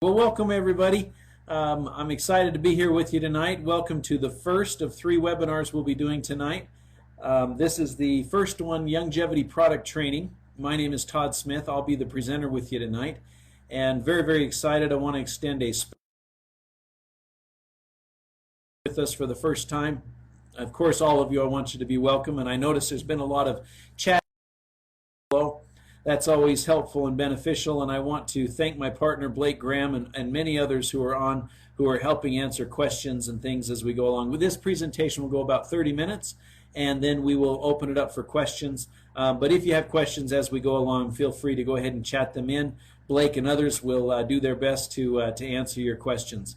Well, welcome everybody. I'm excited to be here with you tonight. Welcome to the first of three webinars we'll be doing tonight. This is the first one, Youngevity Product Training. My name is Todd Smith. I'll be the presenter with you tonight. And very excited. I want to extend a with us for the first time. Of course, all of you, I want you to be welcome. And I notice there's been a lot of chat below. That's always helpful and beneficial, and I want to thank my partner Blake Graham and many others who are helping answer questions and things as we go along. With this presentation will go about 30 minutes, and then we will open it up for questions. But if you have questions as we go along, feel free to go ahead and chat them in. Blake and others will do their best to answer your questions.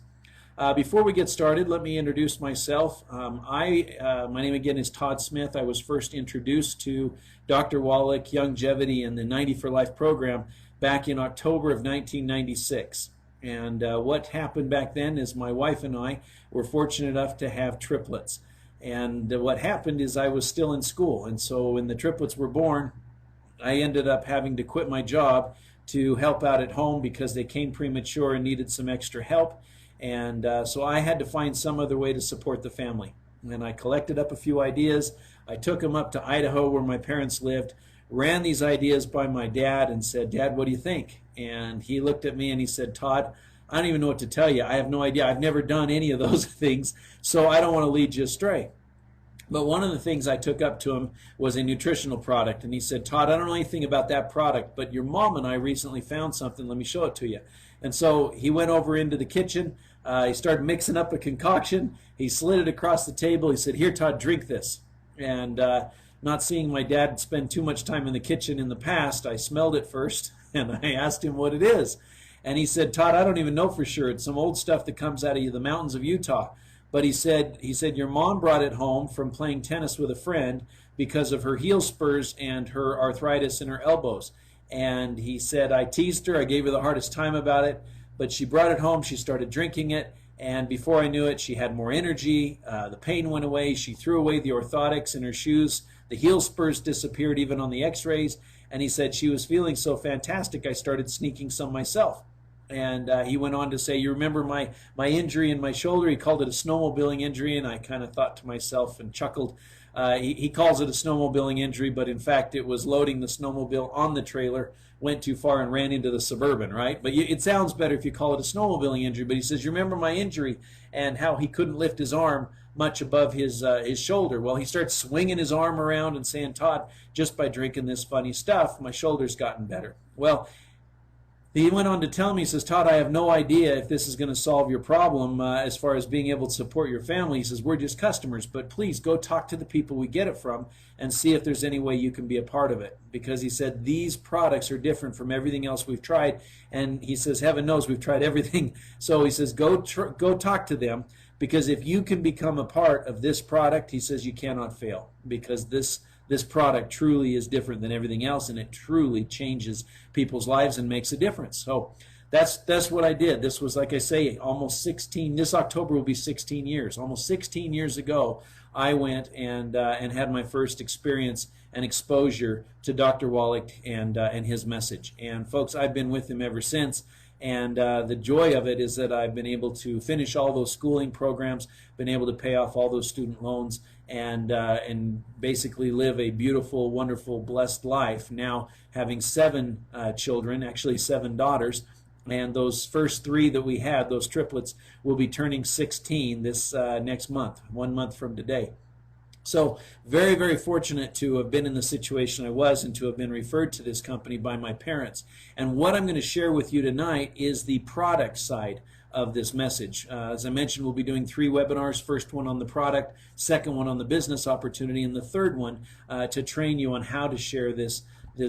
Before we get started, let me introduce myself. My name again is Todd Smith. I was first introduced to Dr. Wallach Youngevity and the 90 for Life program back in October of 1996. And what happened back then is my wife and I were fortunate enough to have triplets. And what happened is I was still in school. And so when the triplets were born, I ended up having to quit my job to help out at home because they came premature and needed some extra help. And so I had to find some other way to support the family. And I collected up a few ideas. I took them up to Idaho where my parents lived, ran these ideas by my dad and said, "Dad, what do you think?" And he looked at me and he said, "Todd, I don't even know what to tell you. I have no idea. I've never done any of those things, so I don't want to lead you astray." But one of the things I took up to him was a nutritional product. And he said, "Todd, I don't know anything about that product, but your mom and I recently found something. Let me show it to you." And so he went over into the kitchen. He started mixing up a concoction. He slid it across the table. He said, "Here, Todd, drink this." And not seeing my dad spend too much time in the kitchen in the past, I smelled it first, and I asked him what it is. And he said, "Todd, I don't even know for sure. It's some old stuff that comes out of the mountains of Utah." But he said, "Your mom brought it home from playing tennis with a friend because of her heel spurs and her arthritis in her elbows." And he said, "I teased her. I gave her the hardest time about it. But she brought it home. She started drinking it. And before I knew it, she had more energy. The pain went away. She threw away the orthotics in her shoes. The heel spurs disappeared even on the x-rays." And he said, "She was feeling so fantastic, I started sneaking some myself." And he went on to say, "You remember my injury in my shoulder?" He called it a snowmobiling injury, and I kind of thought to myself and chuckled. He calls it a snowmobiling injury, but in fact it was loading the snowmobile on the trailer, went too far and ran into the Suburban, right? But it sounds better if you call it a snowmobiling injury. But he says, "You remember my injury and how he couldn't lift his arm much above his shoulder?" Well, he starts swinging his arm around and saying, "Todd, just by drinking this funny stuff, my shoulder's gotten better." Well, he went on to tell me, he says, "Todd, I have no idea if this is going to solve your problem as far as being able to support your family." He says, "We're just customers, but please go talk to the people we get it from and see if there's any way you can be a part of it." Because he said, these products are different from everything else we've tried. And he says, heaven knows we've tried everything. So he says, go talk to them, because if you can become a part of this product, he says, you cannot fail, because this product truly is different than everything else, and it truly changes people's lives and makes a difference. So that's what I did. This was, like I say, almost 16. This October will be 16 years. Almost 16 years ago, I went and had my first experience and exposure to Dr. Wallach and his message. And folks, I've been with him ever since. And the joy of it is that I've been able to finish all those schooling programs, been able to pay off all those student loans, and basically live a beautiful, wonderful, blessed life. Now having 7 children, actually 7 daughters, and those first 3 that we had, those triplets, will be turning 16 this next month, 1 month from today. So very fortunate to have been in the situation I was and to have been referred to this company by my parents. And what I'm going to share with you tonight is the product side of this message. As I mentioned, we'll be doing 3 webinars. First one on the product, second one on the business opportunity, and the third one to train you on how to share these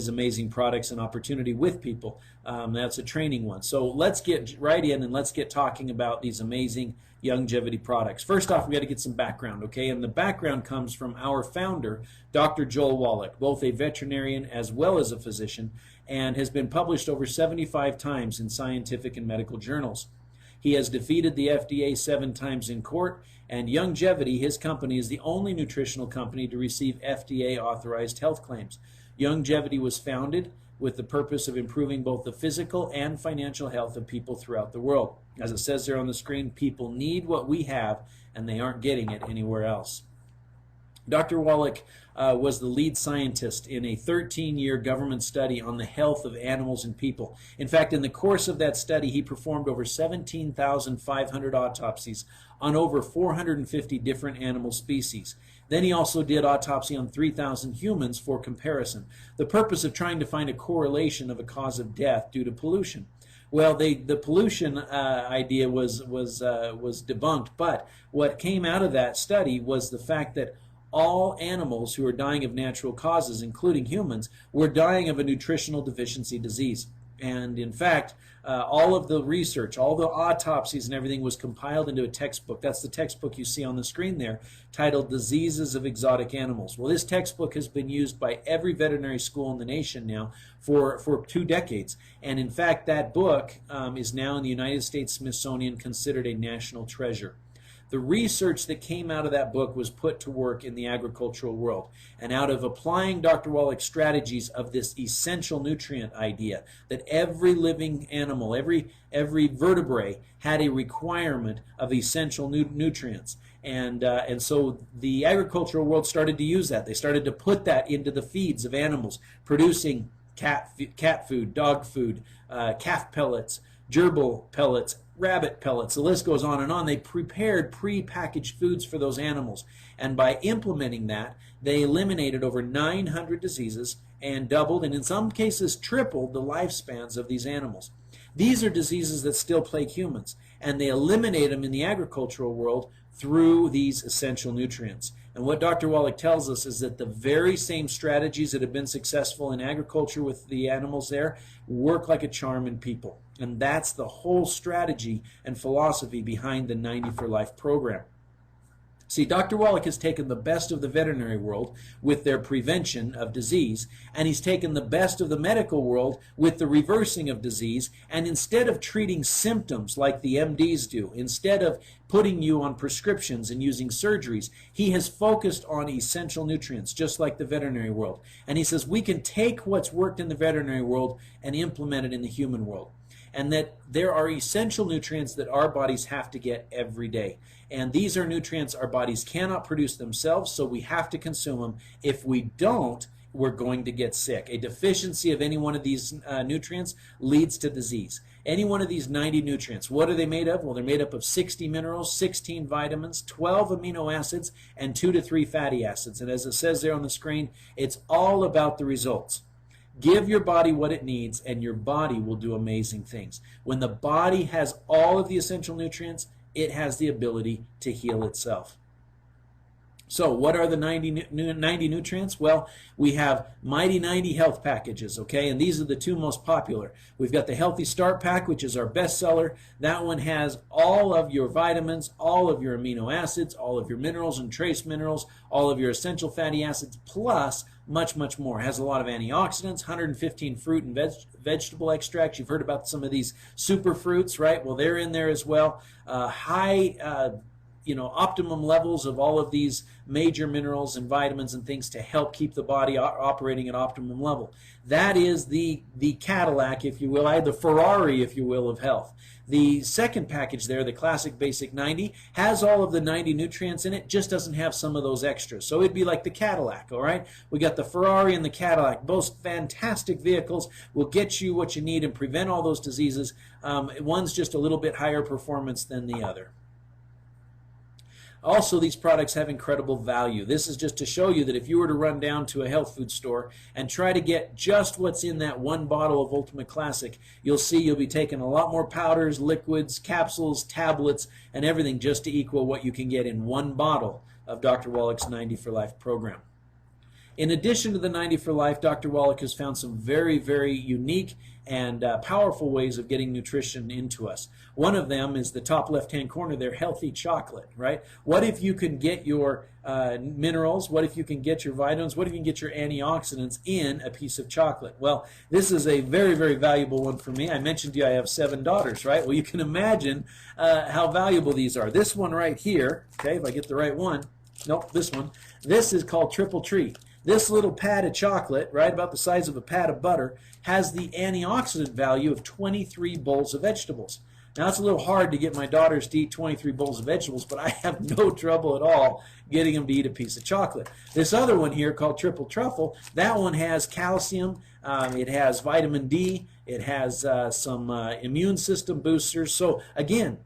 amazing products and opportunity with people. That's a training one. So let's get right in and let's get talking about these amazing Youngevity products. First off, we got to get some background, okay? And the background comes from our founder, Dr. Joel Wallach, both a veterinarian as well as a physician, and has been published over 75 times in scientific and medical journals. He has defeated the FDA 7 times in court, and Youngevity, his company, is the only nutritional company to receive FDA-authorized health claims. Youngevity was founded with the purpose of improving both the physical and financial health of people throughout the world. As it says there on the screen, people need what we have, and they aren't getting it anywhere else. Dr. Wallach was the lead scientist in a 13-year government study on the health of animals and people. In fact, in the course of that study, he performed over 17,500 autopsies on over 450 different animal species. Then he also did autopsy on 3,000 humans for comparison. The purpose of trying to find a correlation of a cause of death due to pollution. Well, the pollution idea was debunked, but what came out of that study was the fact that all animals who are dying of natural causes, including humans, were dying of a nutritional deficiency disease. And in fact, all of the research, all the autopsies and everything was compiled into a textbook. That's the textbook you see on the screen there, titled Diseases of Exotic Animals. Well, this textbook has been used by every veterinary school in the nation now for 2 decades. And in fact, that book is now in the United States Smithsonian considered a national treasure. The research that came out of that book was put to work in the agricultural world. And out of applying Dr. Wallach's strategies of this essential nutrient idea, that every living animal, every vertebrae had a requirement of essential nutrients. And so the agricultural world started to use that. They started to put that into the feeds of animals, producing cat food, dog food, calf pellets, gerbil pellets, rabbit pellets, the list goes on and on. They prepared pre-packaged foods for those animals. And by implementing that, they eliminated over 900 diseases and doubled, and in some cases tripled, the lifespans of these animals. These are diseases that still plague humans, and they eliminate them in the agricultural world through these essential nutrients. And what Dr. Wallach tells us is that the very same strategies that have been successful in agriculture with the animals there work like a charm in people. And that's the whole strategy and philosophy behind the 90 for Life program. See, Dr. Wallach has taken the best of the veterinary world with their prevention of disease, and he's taken the best of the medical world with the reversing of disease, and instead of treating symptoms like the MDs do, instead of putting you on prescriptions and using surgeries, he has focused on essential nutrients, just like the veterinary world. And he says we can take what's worked in the veterinary world and implement it in the human world. And that there are essential nutrients that our bodies have to get every day. And these are nutrients our bodies cannot produce themselves, so we have to consume them. If we don't, we're going to get sick. A deficiency of any one of these nutrients leads to disease. Any one of these 90 nutrients, what are they made of? Well, they're made up of 60 minerals, 16 vitamins, 12 amino acids, and 2 to 3 fatty acids. And as it says there on the screen, it's all about the results. Give your body what it needs, and your body will do amazing things. When the body has all of the essential nutrients, it has the ability to heal itself. So what are the 90 nutrients? Well, we have Mighty 90 health packages, okay? And these are the 2 most popular. We've got the Healthy Start Pack, which is our bestseller. That one has all of your vitamins, all of your amino acids, all of your minerals and trace minerals, all of your essential fatty acids, plus much, much more. It has a lot of antioxidants, 115 fruit and vegetable extracts. You've heard about some of these super fruits, right? Well, they're in there as well. Optimum levels of all of these major minerals and vitamins and things to help keep the body operating at optimum level. That is the Cadillac, if you will, the Ferrari, if you will, of health. The second package there, the Classic Basic 90, has all of the 90 nutrients in it, just doesn't have some of those extras. So it'd be like the Cadillac, all right? We got the Ferrari and the Cadillac, both fantastic vehicles, will get you what you need and prevent all those diseases. One's just a little bit higher performance than the other. Also, these products have incredible value. This is just to show you that if you were to run down to a health food store and try to get just what's in that one bottle of Ultimate Classic, you'll see you'll be taking a lot more powders, liquids, capsules, tablets, and everything just to equal what you can get in one bottle of Dr. Wallach's 90 for Life program. In addition to the 90 for Life, Dr. Wallach has found some very, very unique and powerful ways of getting nutrition into us. One of them is the top left-hand corner there, healthy chocolate, right? What if you can get your minerals? What if you can get your vitamins? What if you can get your antioxidants in a piece of chocolate? Well, this is a very, very valuable one for me. I mentioned to you I have 7 daughters, right? Well, you can imagine how valuable these are. This one right here, okay, if I get the right one, nope, this one. This is called Triple Treat. This little pad of chocolate, right about the size of a pat of butter, has the antioxidant value of 23 bowls of vegetables. Now, it's a little hard to get my daughters to eat 23 bowls of vegetables, but I have no trouble at all getting them to eat a piece of chocolate. This other one here called Triple Truffle, that one has calcium, it has vitamin D, it has some immune system boosters. So, again,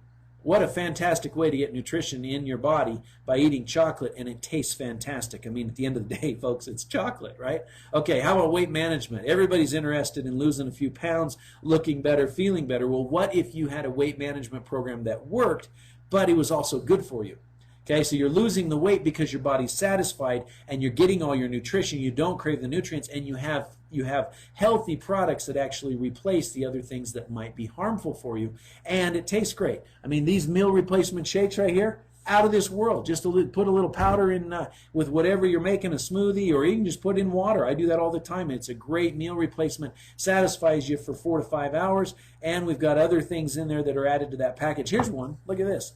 what a fantastic way to get nutrition in your body by eating chocolate, and it tastes fantastic. I mean, at the end of the day, folks, it's chocolate, right? Okay, how about weight management? Everybody's interested in losing a few pounds, looking better, feeling better. Well, what if you had a weight management program that worked, but it was also good for you? Okay, so you're losing the weight because your body's satisfied and you're getting all your nutrition, you don't crave the nutrients, and you have healthy products that actually replace the other things that might be harmful for you, and it tastes great. I mean, these meal replacement shakes right here, out of this world. Just to put a little powder in with whatever you're making, a smoothie, or you can just put in water. I do that all the time. It's a great meal replacement, satisfies you for 4 to 5 hours, and we've got other things in there that are added to that package. Here's one. Look at this.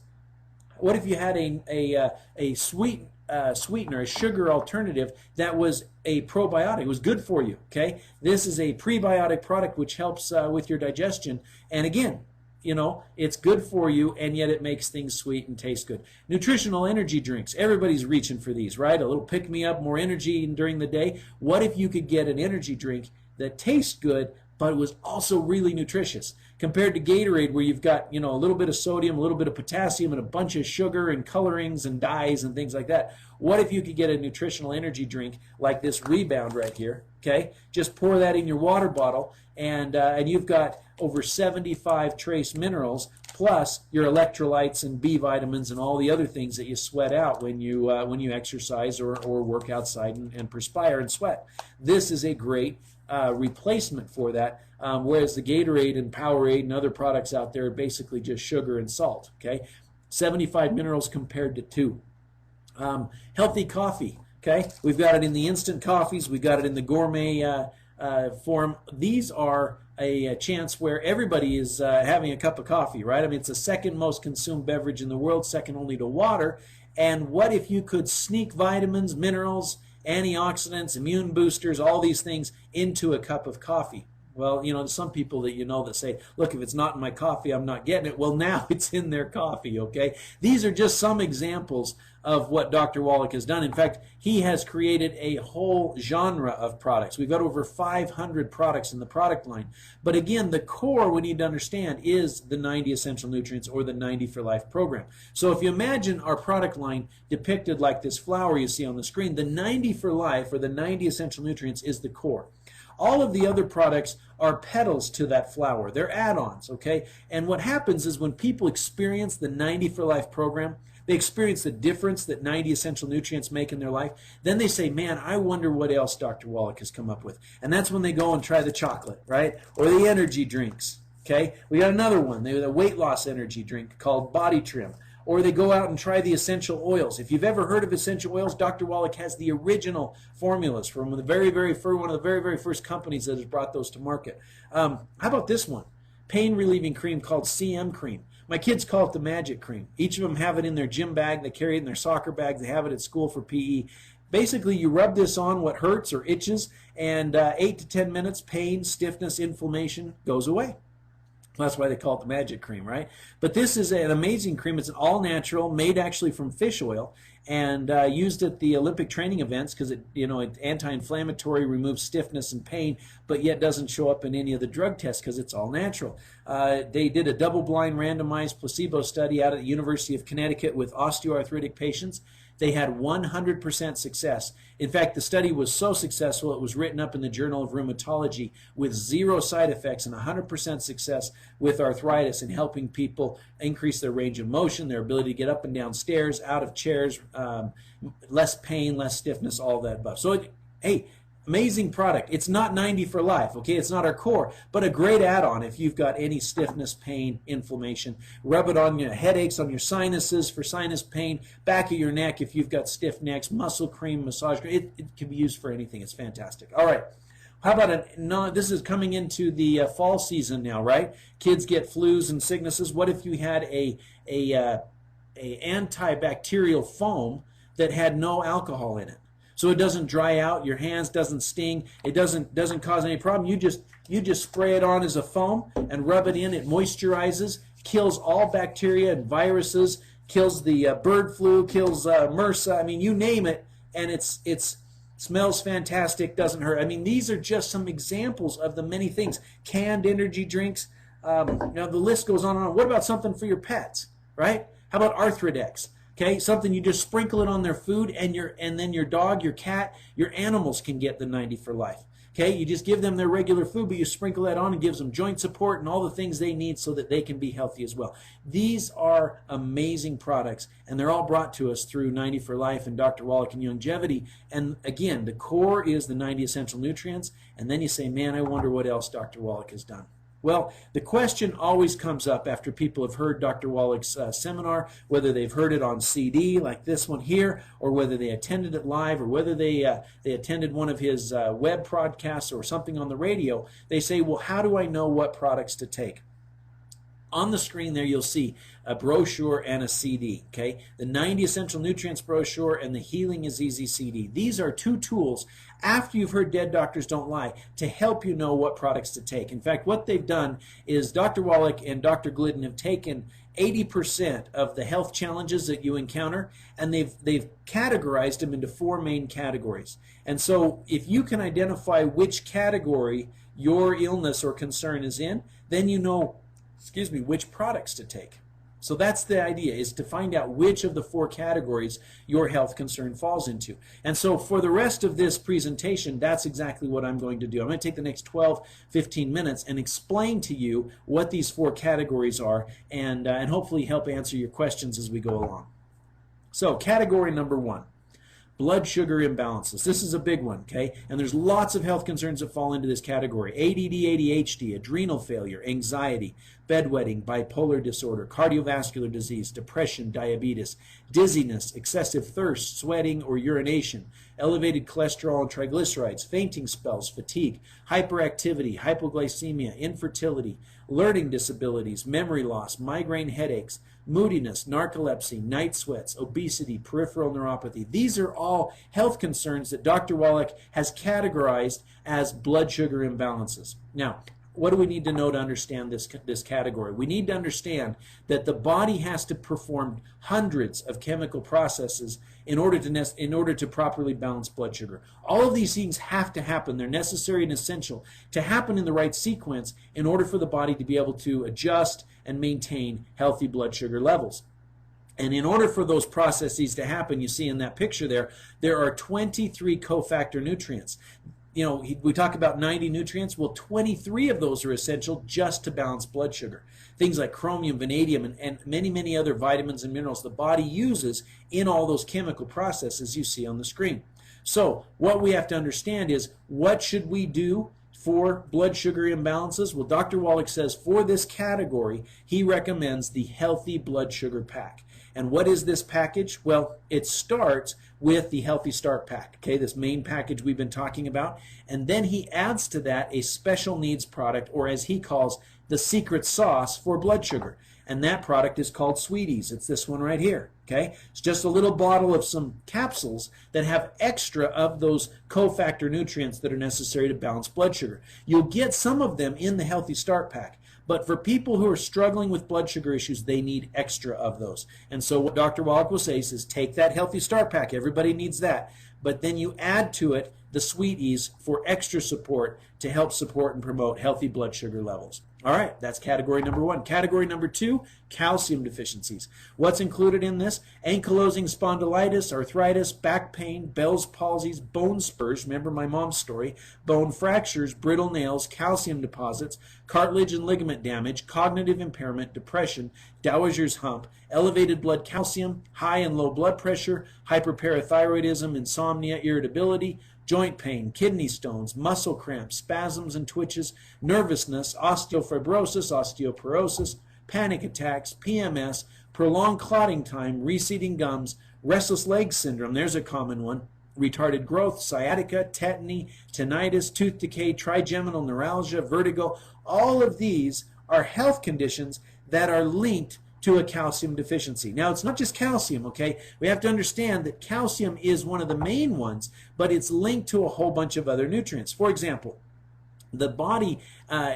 What if you had a sweetener, a sugar alternative that was a probiotic? It was good for you, okay? This is a prebiotic product which helps with your digestion. And again, you know, it's good for you, and yet it makes things sweet and taste good. Nutritional energy drinks. Everybody's reaching for these, right? A little pick-me-up, more energy during the day. What if you could get an energy drink that tastes good, but it was also really nutritious, compared to Gatorade, where you've got, you know, a little bit of sodium, a little bit of potassium, and a bunch of sugar and colorings and dyes and things like that. What if you could get a nutritional energy drink like this Rebound right here? Okay, just pour that in your water bottle, and you've got over 75 trace minerals, plus your electrolytes and B vitamins and all the other things that you sweat out when you exercise or work outside and perspire and sweat. This is a great replacement for that, whereas the Gatorade and Powerade and other products out there are basically just sugar and salt. Okay, 75 minerals compared to 2. Healthy coffee. Okay, we've got it in the instant coffees, we've got it in the gourmet form. These are a chance where everybody is having a cup of coffee, right? I mean, it's the second most consumed beverage in the world, second only to water. And what if you could sneak vitamins, minerals, antioxidants, immune boosters, all these things into a cup of coffee? Well, you know, some people that you know that say, look, if it's not in my coffee, I'm not getting it. Well, now it's in their coffee, okay? These are just some examples of what Dr. Wallach has done. In fact, he has created a whole genre of products. We've got over 500 products in the product line. But again, the core we need to understand is the 90 Essential Nutrients, or the 90 for Life program. So if you imagine our product line depicted like this flower you see on the screen, the 90 for Life, or the 90 Essential Nutrients, is the core. All of the other products are petals to that flower. They're add-ons, okay? And what happens is when people experience the 90 for Life program, they experience the difference that 90 Essential Nutrients make in their life, then they say, man, I wonder what else Dr. Wallach has come up with. And that's when they go and try the chocolate, right? Or the energy drinks, okay? We got another one, the weight loss energy drink called Body Trim. Or they go out and try the essential oils. If you've ever heard of essential oils, Dr. Wallach has the original formulas from one of the very first companies that has brought those to market. How about this one? Pain relieving cream called CM cream. My kids call it the magic cream. Each of them have it in their gym bag. They carry it in their soccer bag. They have it at school for PE. Basically, you rub this on what hurts or itches, and 8 to 10 minutes, pain, stiffness, inflammation goes away. That's why they call it the magic cream, right? But this is an amazing cream. It's an all-natural, made actually from fish oil, and used at the Olympic training events because it's anti-inflammatory, removes stiffness and pain, but yet doesn't show up in any of the drug tests because it's all natural. They did a double-blind randomized placebo study out at the University of Connecticut with osteoarthritic patients. They had 100% success. In fact, the study was so successful it was written up in the Journal of Rheumatology with 0 side effects and 100% success with arthritis in helping people increase their range of motion, their ability to get up and down stairs, out of chairs, less pain, less stiffness, all that above. So, hey, amazing product. It's not 90 for Life, okay? It's not our core, but a great add-on if you've got any stiffness, pain, inflammation. Rub it on your headaches, on your sinuses for sinus pain, back of your neck if you've got stiff necks, muscle cream, massage cream. It can be used for anything. It's fantastic. All right. How about this is coming into the fall season now, right? Kids get flus and sicknesses. What if you had a antibacterial foam that had no alcohol in it? so it doesn't dry out, your hands doesn't sting, it doesn't cause any problem. You just spray it on as a foam and rub it in. It moisturizes, kills all bacteria and viruses, kills the bird flu, kills MRSA. I mean, you name it, and it's smells fantastic, doesn't hurt. I mean, these are just some examples of the many things. Canned energy drinks, the list goes on and on. What about something for your pets, right? How about Arthrodex? Okay, something you just sprinkle it on their food, and then your dog, your cat, your animals can get the 90 for life. Okay, you just give them their regular food, but you sprinkle that on and gives them joint support and all the things they need so that they can be healthy as well. These are amazing products, and they're all brought to us through 90 for Life and Dr. Wallach and Youngevity. And again, the core is the 90 essential nutrients, and then you say, man, I wonder what else Dr. Wallach has done. Well, the question always comes up after people have heard Dr. Wallach's seminar, whether they've heard it on CD like this one here, or whether they attended it live, or whether they attended one of his web broadcasts or something on the radio. They say, well, how do I know what products to take? On the screen there you'll see a brochure and a CD, okay? The 90 Essential Nutrients brochure and the Healing is Easy CD. These are two tools after you've heard Dead Doctors Don't Lie to help you know what products to take. In fact, what they've done is Dr. Wallach and Dr. Glidden have taken 80% of the health challenges that you encounter, and they've categorized them into 4 main categories. And so if you can identify which category your illness or concern is in, then you know which products to take. So that's the idea, is to find out which of the 4 categories your health concern falls into. And so for the rest of this presentation, that's exactly what I'm going to do. I'm going to take the next 12, 15 minutes and explain to you what these 4 categories are, and hopefully help answer your questions as we go along. So category number 1. Blood sugar imbalances. This is a big one, okay? And there's lots of health concerns that fall into this category. ADD, ADHD, adrenal failure, anxiety, bedwetting, bipolar disorder, cardiovascular disease, depression, diabetes, dizziness, excessive thirst, sweating or urination, elevated cholesterol and triglycerides, fainting spells, fatigue, hyperactivity, hypoglycemia, infertility, learning disabilities, memory loss, migraine headaches, moodiness, narcolepsy, night sweats, obesity, peripheral neuropathy. These are all health concerns that Dr. Wallach has categorized as blood sugar imbalances. Now, what do we need to know to understand this category? We need to understand that the body has to perform hundreds of chemical processes in order to properly balance blood sugar. All of these things have to happen. They're necessary and essential to happen in the right sequence in order for the body to be able to adjust and maintain healthy blood sugar levels. And in order for those processes to happen, you see in that picture there are 23 cofactor nutrients. You know, we talk about 90 nutrients. Well, 23 of those are essential just to balance blood sugar. Things like chromium, vanadium, and many, many other vitamins and minerals the body uses in all those chemical processes you see on the screen. So what we have to understand is, what should we do for blood sugar imbalances? Well, Dr. Wallach says for this category, he recommends the Healthy Blood Sugar Pack. And what is this package? Well, it starts with the Healthy Start Pack, okay, this main package we've been talking about. And then he adds to that a special needs product, or as he calls, the secret sauce for blood sugar. And that product is called Sweeties. It's this one right here, okay? It's just a little bottle of some capsules that have extra of those cofactor nutrients that are necessary to balance blood sugar. You'll get some of them in the Healthy Start Pack. But for people who are struggling with blood sugar issues, they need extra of those. And so what Dr. Wallach will say is take that Healthy Start Pack. Everybody needs that. But then you add to it the Sweeties for extra support to help support and promote healthy blood sugar levels. All right, that's category number 1. Category number 2, calcium deficiencies. What's included in this? Ankylosing spondylitis, arthritis, back pain, Bell's palsies, bone spurs, remember my mom's story, bone fractures, brittle nails, calcium deposits, cartilage and ligament damage, cognitive impairment, depression, Dowager's hump, elevated blood calcium, high and low blood pressure, hyperparathyroidism, insomnia, irritability, joint pain, kidney stones, muscle cramps, spasms and twitches, nervousness, osteofibrosis, osteoporosis, panic attacks, PMS, prolonged clotting time, receding gums, restless leg syndrome, there's a common one, retarded growth, sciatica, tetany, tinnitus, tooth decay, trigeminal neuralgia, vertigo. All of these are health conditions that are linked to a calcium deficiency. Now, it's not just calcium, okay? We have to understand that calcium is one of the main ones, but it's linked to a whole bunch of other nutrients. For example, the body,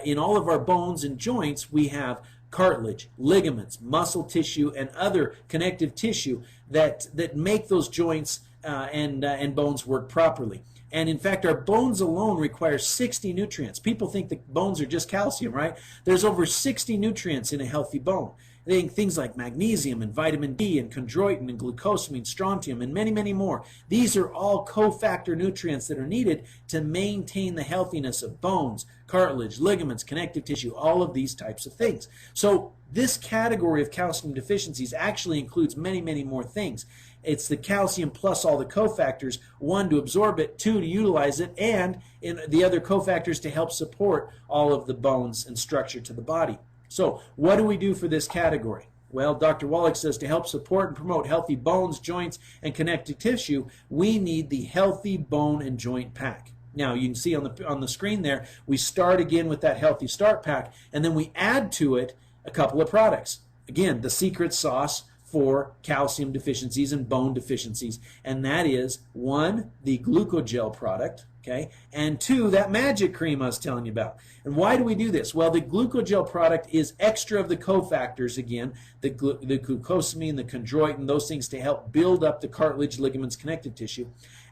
in all of our bones and joints, we have cartilage, ligaments, muscle tissue, and other connective tissue that make those joints and bones work properly. And in fact, our bones alone require 60 nutrients. People think that bones are just calcium, right? There's over 60 nutrients in a healthy bone. Things like magnesium and vitamin D and chondroitin and glucosamine, strontium, and many, many more. These are all cofactor nutrients that are needed to maintain the healthiness of bones, cartilage, ligaments, connective tissue, all of these types of things. So this category of calcium deficiencies actually includes many, many more things. It's the calcium plus all the cofactors, one, to absorb it, two, to utilize it, and in the other cofactors to help support all of the bones and structure to the body. So what do we do for this category? Well, Dr. Wallach says to help support and promote healthy bones, joints, and connective tissue, we need the Healthy Bone and Joint Pack. Now, you can see on the screen there, we start again with that Healthy Start Pack, and then we add to it a couple of products. Again, the secret sauce for calcium deficiencies and bone deficiencies, and that is, one, the Glucogel product, okay, and two, that magic cream I was telling you about. And why do we do this? Well, the Glucogel product is extra of the cofactors, again, the glucosamine, the chondroitin, those things to help build up the cartilage, ligaments, connective tissue.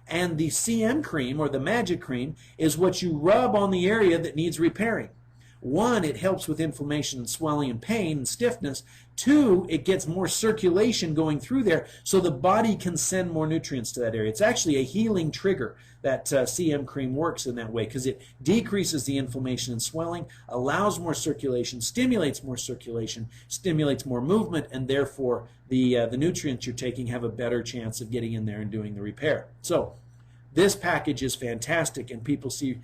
And the CM cream, or the magic cream, is what you rub on the area that needs repairing. One, it helps with inflammation and swelling and pain and stiffness. Two, it gets more circulation going through there so the body can send more nutrients to that area. It's actually a healing trigger. That CM cream works in that way because it decreases the inflammation and swelling, allows more circulation, stimulates more circulation, stimulates more movement, and therefore the nutrients you're taking have a better chance of getting in there and doing the repair. So this package is fantastic, and people see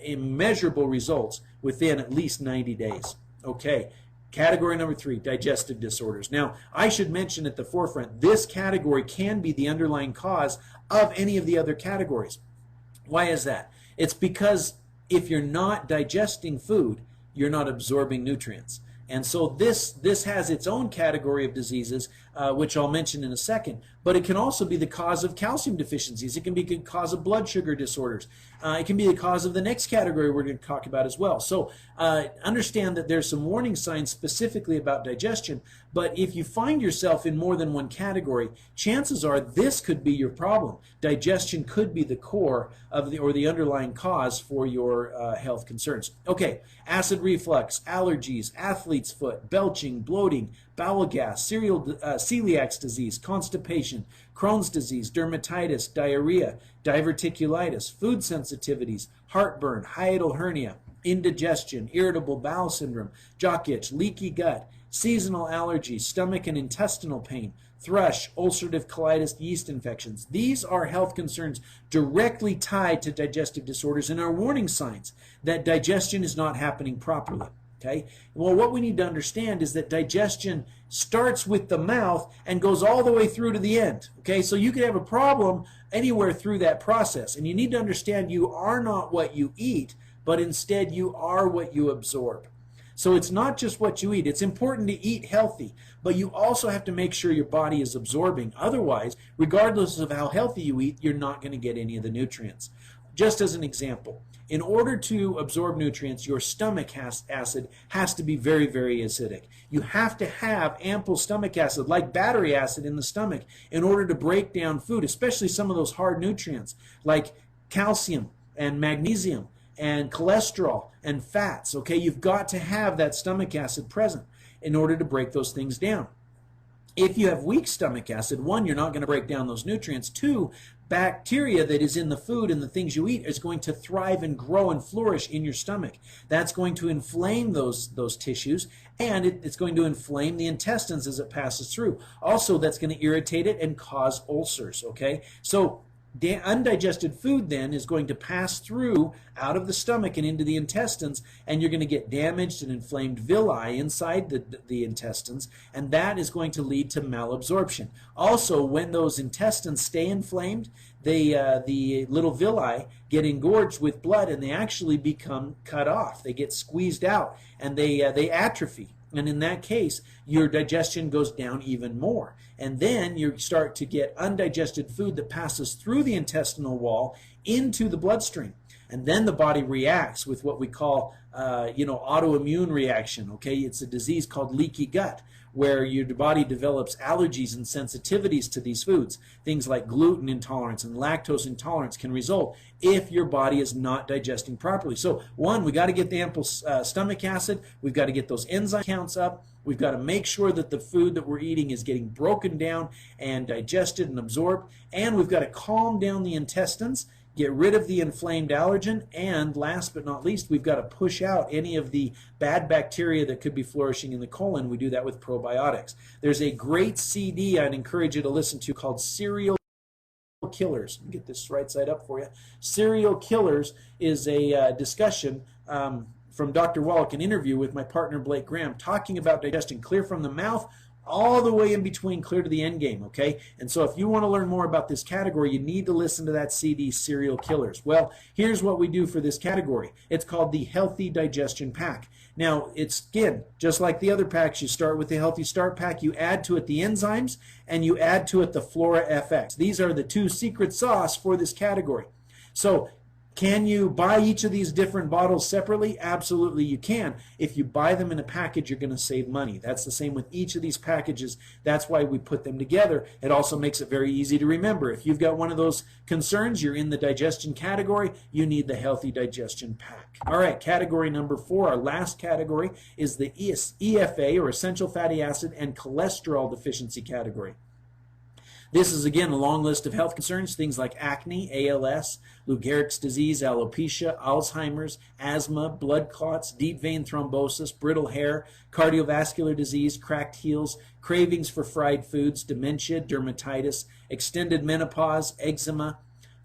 immeasurable results within at least 90 days. Okay, category number 3, digestive disorders. Now, I should mention at the forefront, this category can be the underlying cause of any of the other categories. Why is that? It's because if you're not digesting food, you're not absorbing nutrients. And so this has its own category of diseases, which I'll mention in a second. But it can also be the cause of calcium deficiencies. It can be the cause of blood sugar disorders. It can be the cause of the next category we're going to talk about as well. So understand that there's some warning signs specifically about digestion. But if you find yourself in more than one category, chances are this could be your problem. Digestion could be the core of the underlying cause for your health concerns. Okay, acid reflux, allergies, athlete's foot, belching, bloating, bowel gas, celiac disease, constipation, Crohn's disease, dermatitis, diarrhea, diverticulitis, food sensitivities, heartburn, hiatal hernia, indigestion, irritable bowel syndrome, jock itch, leaky gut, seasonal allergies, stomach and intestinal pain, thrush, ulcerative colitis, yeast infections. These are health concerns directly tied to digestive disorders and are warning signs that digestion is not happening properly. Okay? Well, what we need to understand is that digestion starts with the mouth and goes all the way through to the end. Okay? So you could have a problem anywhere through that process. And you need to understand you are not what you eat, but instead you are what you absorb. So it's not just what you eat. It's important to eat healthy, but you also have to make sure your body is absorbing. Otherwise, regardless of how healthy you eat, you're not going to get any of the nutrients. Just as an example, in order to absorb nutrients, your stomach acid has to be very, very acidic. You have to have ample stomach acid, like battery acid in the stomach, in order to break down food, especially some of those hard nutrients, like calcium and magnesium and cholesterol and fats. Okay, you've got to have that stomach acid present in order to break those things down. If you have weak stomach acid, one, you're not going to break down those nutrients. Two, bacteria that is in the food and the things you eat is going to thrive and grow and flourish in your stomach. That's going to inflame those tissues, and it's going to inflame the intestines as it passes through. Also, that's going to irritate it and cause ulcers, okay? So undigested food then is going to pass through out of the stomach and into the intestines, and you're going to get damaged and inflamed villi inside the intestines, and that is going to lead to malabsorption. Also, when those intestines stay inflamed, the little villi get engorged with blood, and they actually become cut off. They get squeezed out, and they atrophy. And in that case, your digestion goes down even more. And then you start to get undigested food that passes through the intestinal wall into the bloodstream. And then the body reacts with what we call, autoimmune reaction. Okay, it's a disease called leaky gut, where your body develops allergies and sensitivities to these foods. Things like gluten intolerance and lactose intolerance can result if your body is not digesting properly. So one, we got to get the ample stomach acid. We've got to get those enzyme counts up. We've got to make sure that the food that we're eating is getting broken down and digested and absorbed. And we've got to calm down the intestines, get rid of the inflamed allergen, and last but not least, we've got to push out any of the bad bacteria that could be flourishing in the colon. We do that with probiotics. There's a great CD I'd encourage you to listen to called Serial Killers. Let me get this right side up for you. Serial Killers is a discussion from Dr. Wallach, an interview with my partner Blake Graham, talking about digestion clear from the mouth all the way in between, clear to the end game, okay? And so if you want to learn more about this category, you need to listen to that CD, Serial Killers. Well, here's what we do for this category. It's called the Healthy Digestion Pack. Now, it's, again, just like the other packs, you start with the Healthy Start Pack, you add to it the enzymes, and you add to it the Flora FX. These are the two secret sauce for this category. So, can you buy each of these different bottles separately? Absolutely you can. If you buy them in a package, you're going to save money. That's the same with each of these packages. That's why we put them together. It also makes it very easy to remember. If you've got one of those concerns, you're in the digestion category, you need the Healthy Digestion Pack. All right, category number 4, our last category, is the EFA, or Essential Fatty Acid and Cholesterol Deficiency category. This is, again, a long list of health concerns, things like acne, ALS, Lou Gehrig's disease, alopecia, Alzheimer's, asthma, blood clots, deep vein thrombosis, brittle hair, cardiovascular disease, cracked heels, cravings for fried foods, dementia, dermatitis, extended menopause, eczema,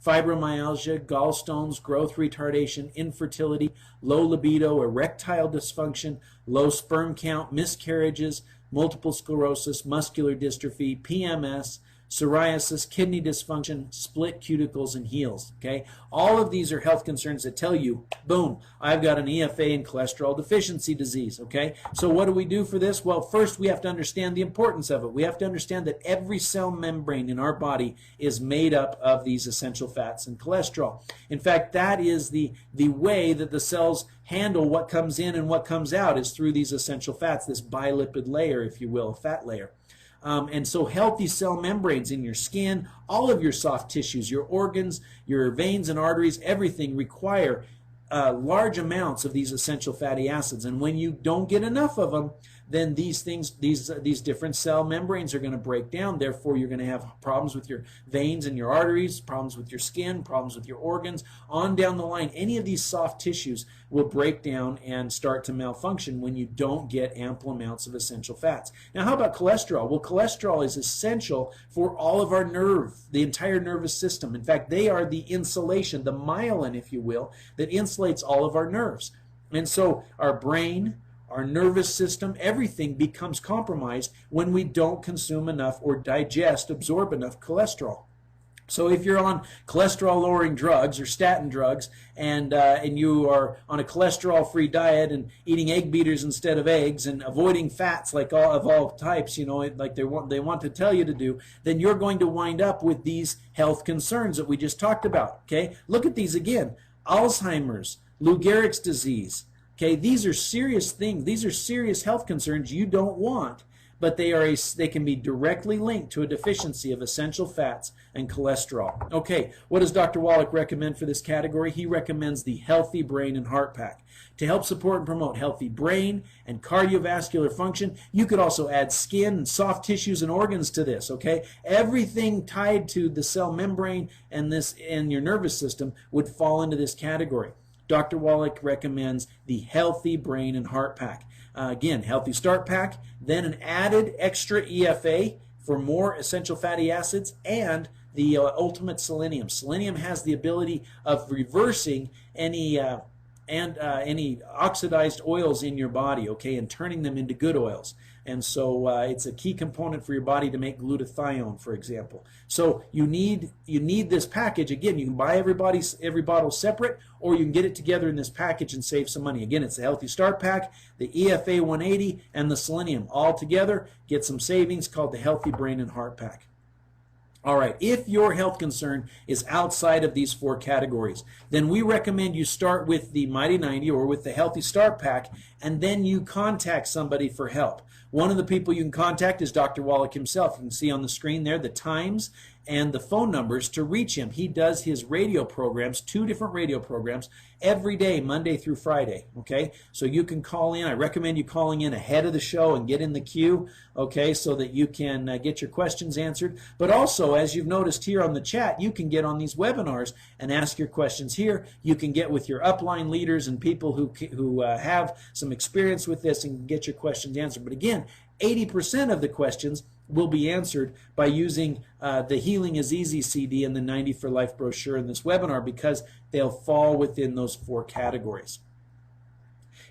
fibromyalgia, gallstones, growth retardation, infertility, low libido, erectile dysfunction, low sperm count, miscarriages, multiple sclerosis, muscular dystrophy, PMS, psoriasis, kidney dysfunction, split cuticles, and heels. Okay, all of these are health concerns that tell you, boom, I've got an EFA and cholesterol deficiency disease. Okay, so what do we do for this? Well, first we have to understand the importance of it. We have to understand that every cell membrane in our body is made up of these essential fats and cholesterol. In fact, that is the way that the cells handle what comes in and what comes out, is through these essential fats, this bilipid layer, if you will, a fat layer. And so healthy cell membranes in your skin, all of your soft tissues, your organs, your veins and arteries, everything require large amounts of these essential fatty acids. And when you don't get enough of them, then these different cell membranes are going to break down. Therefore, you're going to have problems with your veins and your arteries, problems with your skin, problems with your organs. On down the line, any of these soft tissues will break down and start to malfunction when you don't get ample amounts of essential fats. Now, how about cholesterol? Well, cholesterol is essential for all of our the entire nervous system. In fact, they are the insulation, the myelin, if you will, that insulates all of our nerves. And so our brain, our nervous system, everything becomes compromised when we don't consume enough or absorb enough cholesterol. So if you're on cholesterol-lowering drugs or statin drugs, and you are on a cholesterol-free diet and eating egg beaters instead of eggs and avoiding fats like of all types, like they want to tell you to do, then you're going to wind up with these health concerns that we just talked about. Okay, look at these again: Alzheimer's, Lou Gehrig's disease. Okay, these are serious things. These are serious health concerns you don't want, but they can be directly linked to a deficiency of essential fats and cholesterol. Okay, what does Dr. Wallach recommend for this category? He recommends the Healthy Brain and Heart Pack. To help support and promote healthy brain and cardiovascular function, you could also add skin and soft tissues and organs to this, okay? Everything tied to the cell membrane and your nervous system would fall into this category. Dr. Wallach recommends the Healthy Brain and Heart Pack. Again, Healthy Start Pack, then an added extra EFA for more essential fatty acids, and the Ultimate Selenium. Selenium has the ability of reversing any oxidized oils in your body, okay, and turning them into good oils. And so it's a key component for your body to make glutathione, for example. So you need this package. Again, you can buy every bottle separate, or you can get it together in this package and save some money. Again, it's the Healthy Start Pack, the EFA 180, and the Selenium. All together, get some savings called the Healthy Brain and Heart Pack. All right, if your health concern is outside of these 4 categories, then we recommend you start with the Mighty 90 or with the Healthy Start Pack, and then you contact somebody for help. One of the people you can contact is Dr. Wallach himself. You can see on the screen there the times and the phone numbers to reach him. He does his radio programs, 2 different radio programs, every day, Monday through Friday, okay? So you can call in. I recommend you calling in ahead of the show and get in the queue, okay, so that you can get your questions answered. But also, as you've noticed here on the chat, you can get on these webinars and ask your questions here. You can get with your upline leaders and people who have some experience with this and get your questions answered. But again, 80% of the questions will be answered by using the Healing is Easy CD and the 90 for Life brochure in this webinar, because they'll fall within those 4 categories.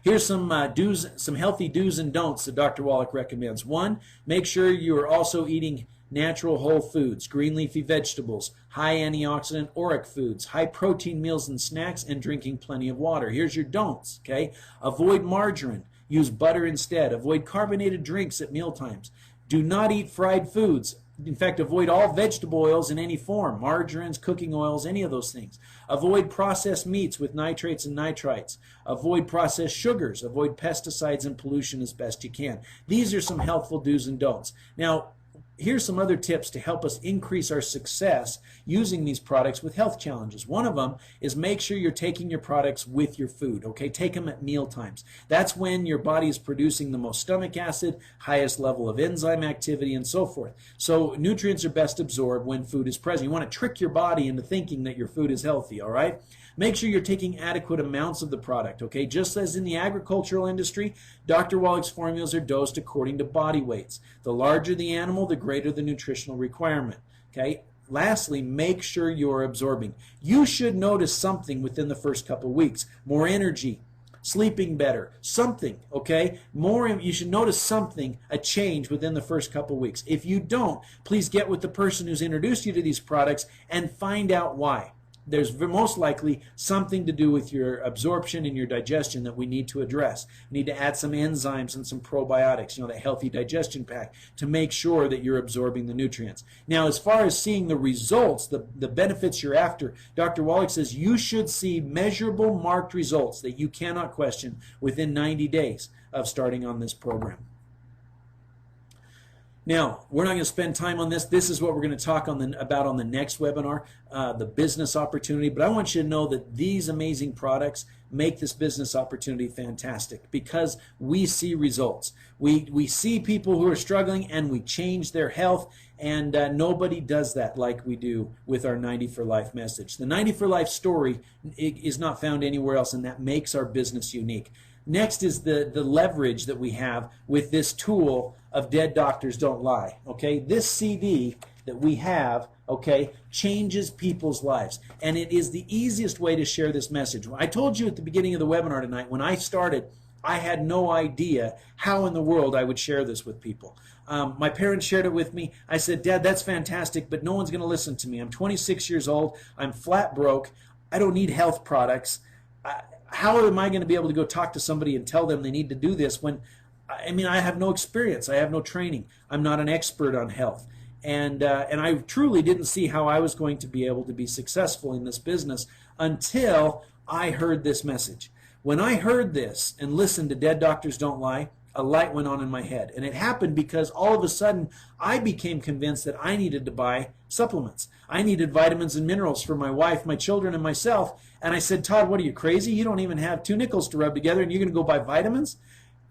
Here's some healthy do's and don'ts that Dr. Wallach recommends. 1, make sure you are also eating natural whole foods, green leafy vegetables, high antioxidant auric foods, high protein meals and snacks, and drinking plenty of water. Here's your don'ts, okay? Avoid margarine. Use butter instead. Avoid carbonated drinks at mealtimes. Do not eat fried foods. In fact, avoid all vegetable oils in any form, margarines, cooking oils, any of those things. Avoid processed meats with nitrates and nitrites. Avoid processed sugars. Avoid pesticides and pollution as best you can. These are some helpful do's and don'ts. Now, here's some other tips to help us increase our success using these products with health challenges. One of them is make sure you're taking your products with your food, okay? Take them at meal times. That's when your body is producing the most stomach acid, highest level of enzyme activity, and so forth. So nutrients are best absorbed when food is present. You want to trick your body into thinking that your food is healthy, all right? Make sure you're taking adequate amounts of the product, okay? Just as in the agricultural industry, Dr. Wallach's formulas are dosed according to body weights. The larger the animal, the greater the nutritional requirement, okay? Lastly, make sure you're absorbing. You should notice something within the first couple weeks. More energy, sleeping better, something, okay? You should notice something, a change within the first couple weeks. If you don't, please get with the person who's introduced you to these products and find out why. There's most likely something to do with your absorption and your digestion that we need to address. We need to add some enzymes and some probiotics, that healthy digestion pack, to make sure that you're absorbing the nutrients. Now, as far as seeing the results, the benefits you're after, Dr. Wallach says you should see measurable, marked results that you cannot question within 90 days of starting on this program. Now, we're not going to spend time on this. This is what we're going to talk about on the next webinar, the business opportunity. But I want you to know that these amazing products make this business opportunity fantastic because we see results. We see people who are struggling and we change their health, and nobody does that like we do with our 90 for Life message. The 90 for Life story is not found anywhere else, and that makes our business unique. Next is the leverage that we have with this tool of Dead Doctors Don't Lie. Okay, this CD that we have, okay, changes people's lives. And it is the easiest way to share this message. I told you at the beginning of the webinar tonight, when I started, I had no idea how in the world I would share this with people. My parents shared it with me. I said, Dad, that's fantastic, but no one's going to listen to me. I'm 26 years old. I'm flat broke. I don't need health products. How am I going to be able to go talk to somebody and tell them they need to do this when, I have no experience. I have no training. I'm not an expert on health. And I truly didn't see how I was going to be able to be successful in this business until I heard this message. When I heard this and listened to Dead Doctors Don't Lie, a light went on in my head. And it happened because all of a sudden I became convinced that I needed to buy supplements. I needed vitamins and minerals for my wife, my children, and myself. And I said, Todd, what are you, crazy? You don't even have 2 nickels to rub together and you're going to go buy vitamins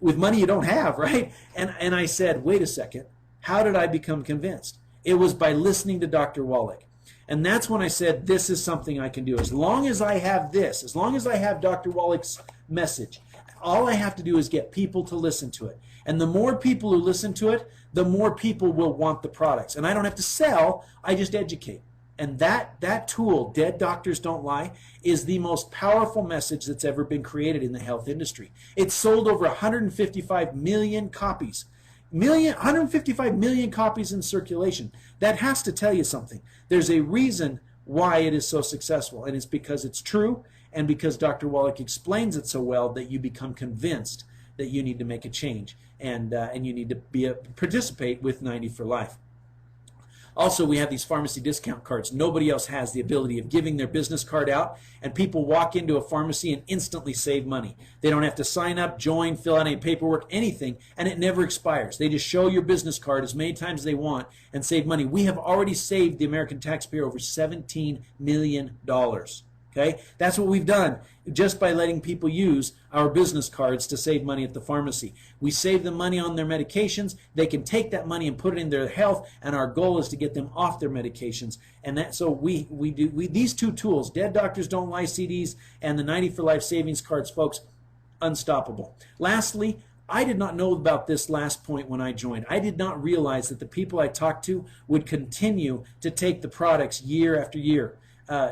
with money you don't have, right? And I said, wait a second. How did I become convinced? It was by listening to Dr. Wallach. And that's when I said, this is something I can do. As long as I have this, as long as I have Dr. Wallach's message, all I have to do is get people to listen to it. And the more people who listen to it, the more people will want the products. And I don't have to sell, I just educate. And that tool, Dead Doctors Don't Lie, is the most powerful message that's ever been created in the health industry. It's sold over 155 million copies. 155 million copies in circulation. That has to tell you something. There's a reason why it is so successful, and it's because it's true, and because Dr. Wallach explains it so well that you become convinced that you need to make a change, and you need to participate with 90 for Life. Also, we have these pharmacy discount cards. Nobody else has the ability of giving their business card out, and people walk into a pharmacy and instantly save money. They don't have to sign up, join, fill out any paperwork, anything, and it never expires. They just show your business card as many times as they want and save money. We have already saved the American taxpayer over $17 million. Okay? That's what we've done just by letting people use our business cards to save money at the pharmacy. We save them money on their medications. They can take that money and put it in their health, and our goal is to get them off their medications. And that, so we these two tools, Dead Doctors Don't Lie CDs and the 90 for Life savings cards, folks, unstoppable. Lastly, I did not know about this last point when I joined. I did not realize that the people I talked to would continue to take the products year after year.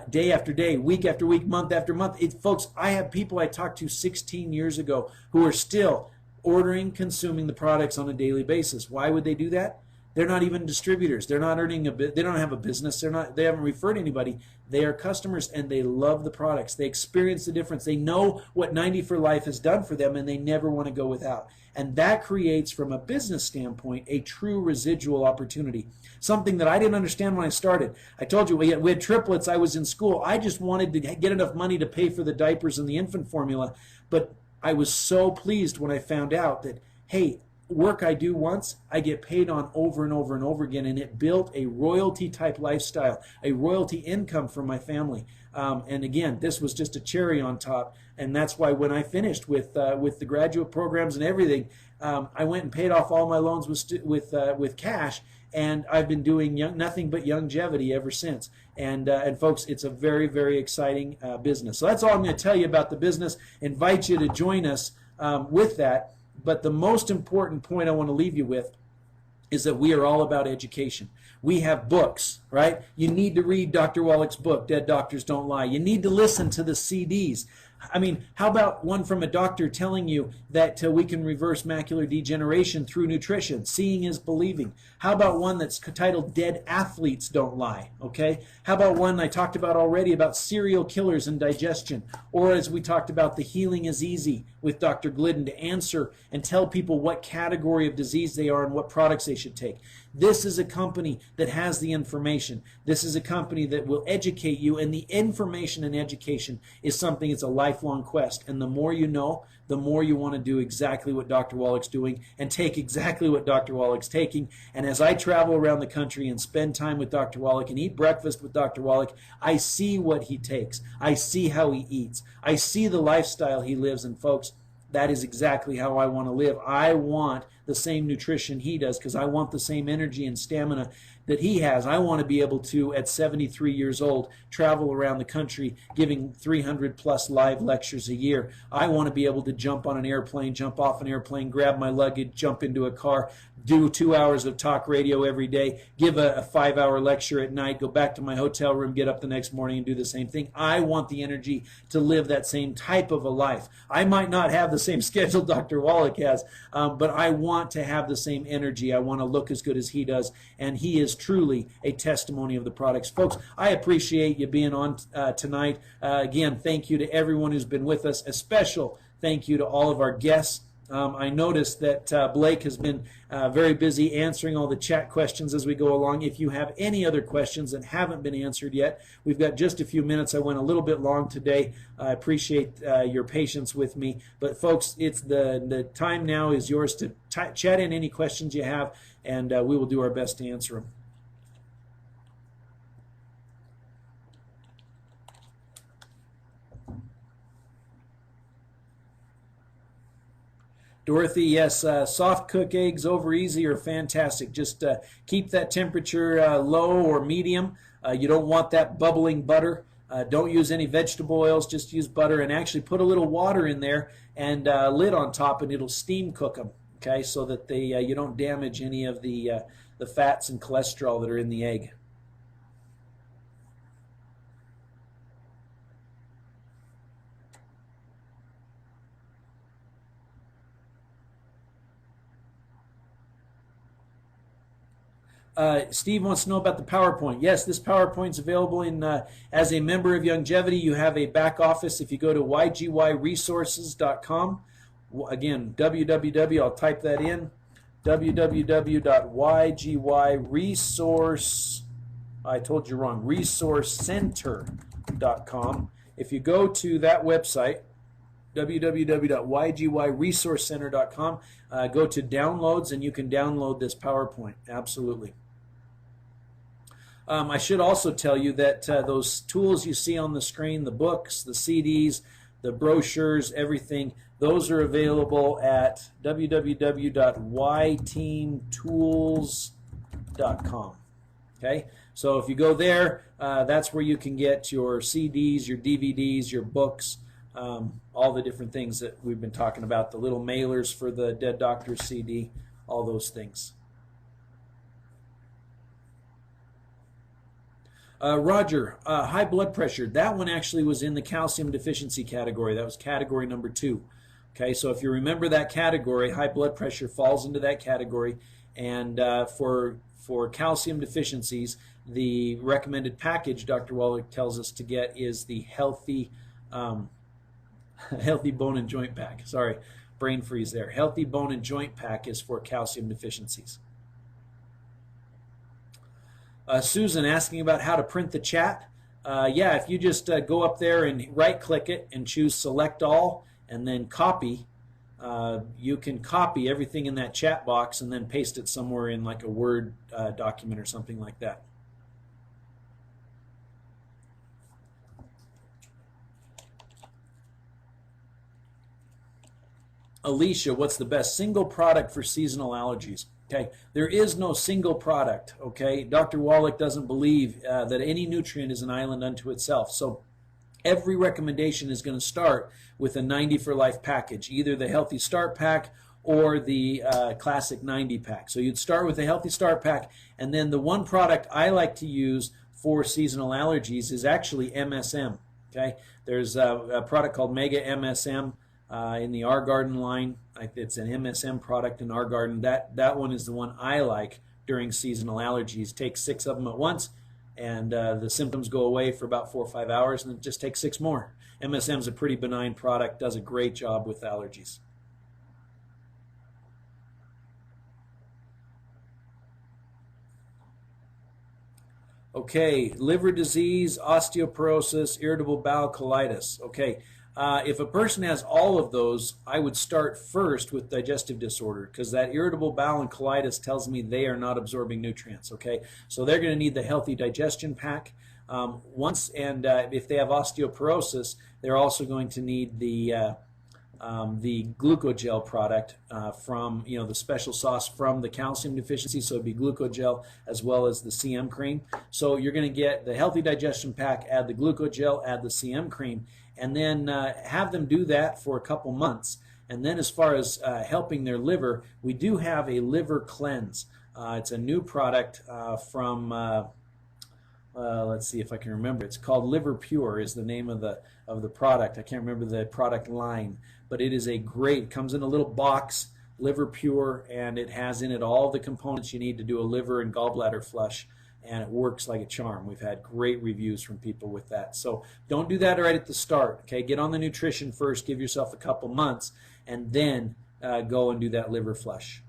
Day after day, week after week, month after month. Folks, I have people I talked to 16 years ago who are still ordering, consuming the products on a daily basis. Why would they do that? They're not even distributors. They're not earning they don't have a business. They haven't referred anybody. They are customers, and they love the products. They experience the difference. They know what 90 for Life has done for them, and they never want to go without. And that creates, from a business standpoint, a true residual opportunity. Something that I didn't understand when I started. I told you, we had triplets. I was in school. I just wanted to get enough money to pay for the diapers and the infant formula. But I was so pleased when I found out that, hey, work I do once, I get paid on over and over and over again, and it built a royalty type lifestyle, a royalty income for my family. And again, this was just a cherry on top, and that's why when I finished with the graduate programs and everything, I went and paid off all my loans with cash, and I've been doing nothing but longevity ever since. And folks, it's a very, very exciting business. So that's all I'm going to tell you about the business. Invite you to join us with that. But the most important point I want to leave you with is that we are all about education. We have books, right? You need to read Dr. Wallach's book, Dead Doctors Don't Lie. You need to listen to the CDs. I mean, how about one from a doctor telling you that we can reverse macular degeneration through nutrition? Seeing is believing. How about one that's titled Dead Athletes Don't Lie? Okay. How about one I talked about already about serial killers and digestion? Or as we talked about, The Healing is Easy with Dr. Glidden, to answer and tell people what category of disease they are and what products they should take. This is a company that has the information. This is a company that will educate you, and the information and education is something, it's a lifelong quest. And the more you know, the more you want to do exactly what Dr. Wallach's doing and take exactly what Dr. Wallach's taking. And as I travel around the country and spend time with Dr. Wallach and eat breakfast with Dr. Wallach, I see what he takes. I see how he eats. I see the lifestyle he lives. And folks, that is exactly how I want to live. I want the same nutrition he does because I want the same energy and stamina that he has. I want to be able to, at 73 years old, travel around the country giving 300 plus live lectures a year. I want to be able to jump on an airplane, jump off an airplane, grab my luggage, jump into a car, do 2 hours of talk radio every day, give a 5-hour lecture at night, go back to my hotel room, get up the next morning and do the same thing. I want the energy to live that same type of a life. I might not have the same schedule Dr. Wallach has, but I want to have the same energy. I want to look as good as he does, and he is truly a testimony of the products. Folks, I appreciate you being on tonight. Again, thank you to everyone who's been with us. A special thank you to all of our guests. I noticed that Blake has been very busy answering all the chat questions as we go along. If you have any other questions that haven't been answered yet, we've got just a few minutes. I went a little bit long today. I appreciate your patience with me. But folks, it's the time now is yours to chat in any questions you have, and we will do our best to answer them. Dorothy, yes, soft cook eggs over easy are fantastic. Just keep that temperature low or medium. You don't want that bubbling butter. Don't use any vegetable oils, just use butter, and actually put a little water in there and lid on top, and it'll steam cook them, okay, so that they you don't damage any of the fats and cholesterol that are in the egg. Steve wants to know about the PowerPoint. Yes, this PowerPoint's available in as a member of Youngevity. You have a back office if you go to ygresources.com. Again, www, I'll type that in, www.ygresource, I told you wrong, resourcecenter.com. If you go to that website, www.ygresourcecenter.com, go to downloads and you can download this PowerPoint. Absolutely. I should also tell you that those tools you see on the screen, the books, the CDs, the brochures, everything, those are available at www.yteamtools.com. Okay, so if you go there, that's where you can get your CDs, your DVDs, your books, all the different things that we've been talking about, the little mailers for the Dead Doctor CD, all those things. Roger, high blood pressure. That one actually was in the calcium deficiency category. That was category number 2. Okay, so if you remember that category, high blood pressure falls into that category. And for calcium deficiencies, the recommended package Dr. Wallach tells us to get is the healthy healthy bone and joint pack. Sorry, brain freeze there. Healthy bone and joint pack is for calcium deficiencies. Susan asking about how to print the chat. Yeah, if you just go up there and right-click it and choose Select All and then Copy, you can copy everything in that chat box and then paste it somewhere in like a Word document or something like that. Alicia, what's the best single product for seasonal allergies? Okay, there is no single product. Okay, Dr. Wallach doesn't believe that any nutrient is an island unto itself. So every recommendation is going to start with a 90 for Life package, either the Healthy Start Pack or the Classic 90 pack. So you'd start with the Healthy Start Pack, and then the one product I like to use for seasonal allergies is actually MSM. Okay, there's a product called Mega MSM. In the Our Garden line, it's an MSM product in Our Garden. That one is the one I like during seasonal allergies. Take 6 of them at once, and the symptoms go away for about 4 or 5 hours, and then just take 6 more. MSM is a pretty benign product, does a great job with allergies. Okay, liver disease, osteoporosis, irritable bowel colitis. Okay. If a person has all of those, I would start first with digestive disorder, because that irritable bowel and colitis tells me they are not absorbing nutrients. Okay, so they're going to need the Healthy Digestion Pack. If they have osteoporosis, they're also going to need the Glucogel product from the special sauce from the calcium deficiency. So it'd be Glucogel as well as the CM cream. So you're going to get the Healthy Digestion Pack, add the Glucogel, add the CM cream, and then have them do that for a couple months. And then as far as helping their liver, we do have a liver cleanse. It's a new product from, let's see if I can remember. It's called Liver Pure is the name of the product. I can't remember the product line, but it is a great, comes in a little box, Liver Pure, and it has in it all the components you need to do a liver and gallbladder flush. And it works like a charm. We've had great reviews from people with that. So don't do that right at the start. Okay, get on the nutrition first, give yourself a couple months, and then go and do that liver flush.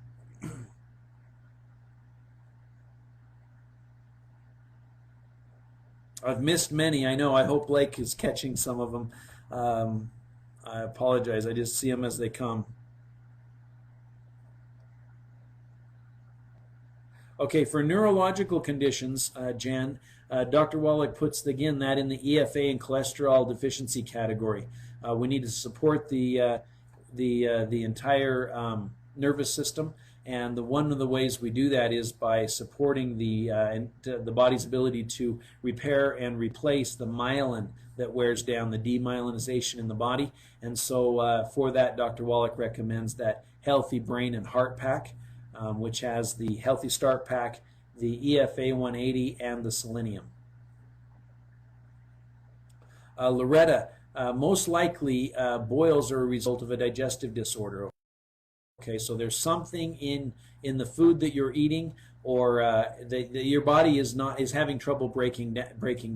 I've missed many, I know. I hope Blake is catching some of them. I apologize. I just see them as they come. Okay, for neurological conditions, Jan, Dr. Wallach puts, again, that in the EFA and cholesterol deficiency category. We need to support the entire nervous system, and one of the ways we do that is by supporting the body's ability to repair and replace the myelin that wears down, the demyelinization in the body. And so for that, Dr. Wallach recommends that Healthy Brain and Heart Pack, which has the Healthy Start Pack, the EFA 180, and the selenium. Loretta, most likely boils are a result of a digestive disorder. Okay, so there's something in the food that you're eating or your body is having trouble breaking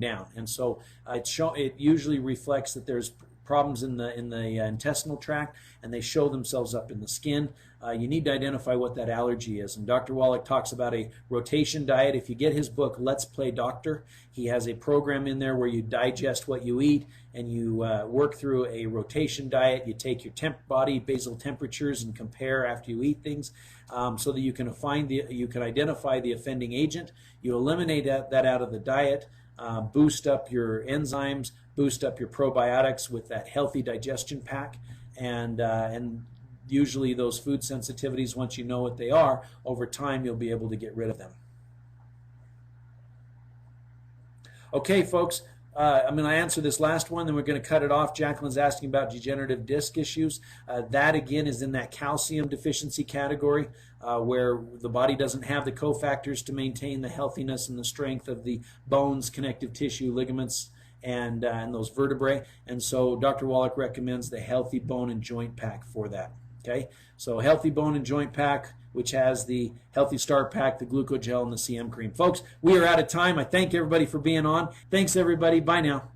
down, and so it usually reflects that there's problems in the intestinal tract, and they show themselves up in the skin. You need to identify what that allergy is. And Dr. Wallach talks about a rotation diet. If you get his book, Let's Play Doctor, he has a program in there where you digest what you eat, and you work through a rotation diet. You take your body basal temperatures and compare after you eat things, so that you can identify the offending agent. You eliminate that out of the diet, boost up your enzymes, boost up your probiotics with that healthy digestion pack, and usually those food sensitivities, once you know what they are, over time you'll be able to get rid of them. Okay, folks, I'm going to answer this last one, then we're going to cut it off. Jacqueline's asking about degenerative disc issues. That, again, is in that calcium deficiency category, where the body doesn't have the cofactors to maintain the healthiness and the strength of the bones, connective tissue, ligaments, and those vertebrae. And so Dr. Wallach recommends the Healthy Bone and Joint Pack for that. Okay, so Healthy Bone and Joint Pack, which has the Healthy Start Pack, the Glucogel, and the CM Cream. Folks, we are out of time. I thank everybody for being on. Thanks, everybody. Bye now.